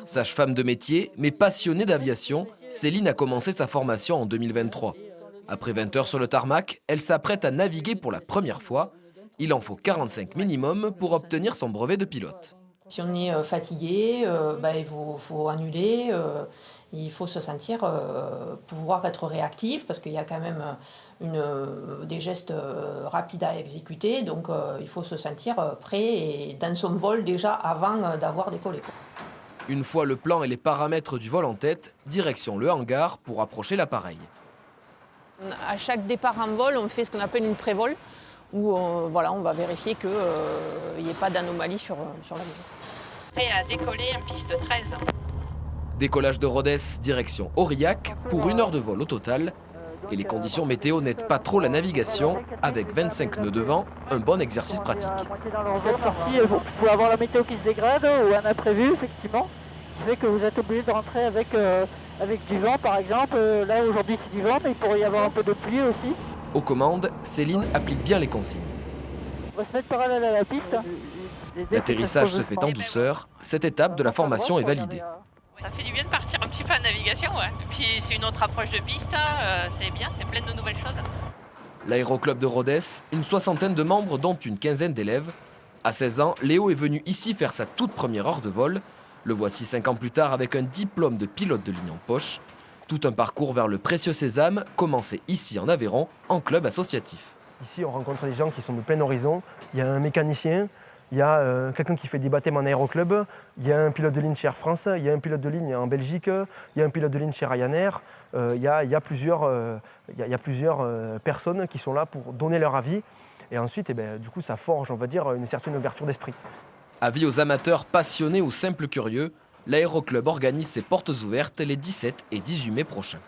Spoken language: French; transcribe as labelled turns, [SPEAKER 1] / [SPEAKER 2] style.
[SPEAKER 1] Sage-femme de métier, mais passionnée d'aviation, Céline a commencé sa formation en 2023. Après 20 heures sur le tarmac, elle s'apprête à naviguer pour la première fois. Il en faut 45 minimum pour obtenir son brevet de pilote.
[SPEAKER 2] Si on est fatigué, il faut annuler, il faut se sentir pouvoir être réactif parce qu'il y a quand même des gestes rapides à exécuter, donc il faut se sentir prêt et dans son vol déjà avant d'avoir décollé.
[SPEAKER 1] Une fois le plan et les paramètres du vol en tête, direction le hangar pour approcher l'appareil.
[SPEAKER 3] À chaque départ en vol, on fait ce qu'on appelle une pré-vol, où on va vérifier qu'il n'y ait pas d'anomalie sur l'avion.
[SPEAKER 4] Prêt à décoller en piste 13.
[SPEAKER 1] Décollage de Rhodes, direction Aurillac, pour 1 heure de vol au total. Et les conditions météo n'aident pas trop la navigation, avec 25 nœuds de vent, un bon exercice pratique.
[SPEAKER 5] Vous pouvez avoir la météo qui se dégrade ou un imprévu, effectivement, qui fait que vous êtes obligé de rentrer avec du vent, par exemple. Là, aujourd'hui, c'est du vent, mais il pourrait y avoir un peu de pluie aussi.
[SPEAKER 1] Aux commandes, Céline applique bien les consignes.
[SPEAKER 5] On va se mettre parallèle à la piste.
[SPEAKER 1] L'atterrissage se fait en douceur. Cette étape de la formation est validée.
[SPEAKER 4] Ça fait du bien de partir un petit peu en navigation, ouais. Et puis c'est une autre approche de piste, c'est bien, c'est plein de nouvelles choses.
[SPEAKER 1] L'aéroclub de Rhodes, une soixantaine de membres dont une quinzaine d'élèves. À 16 ans, Léo est venu ici faire sa toute première heure de vol. Le voici 5 ans plus tard avec un diplôme de pilote de ligne en poche. Tout un parcours vers le précieux sésame, commencé ici en Aveyron, en club associatif.
[SPEAKER 6] Ici, on rencontre des gens qui sont de plein horizon. Il y a un mécanicien, il y a quelqu'un qui fait des baptêmes en aéroclub, il y a un pilote de ligne chez Air France, il y a un pilote de ligne en Belgique, il y a un pilote de ligne chez Ryanair. Il y a plusieurs personnes qui sont là pour donner leur avis. Et ensuite, du coup, ça forge, on va dire, une certaine ouverture d'esprit.
[SPEAKER 1] Avis aux amateurs passionnés ou simples curieux, l'aéroclub organise ses portes ouvertes les 17 et 18 mai prochains.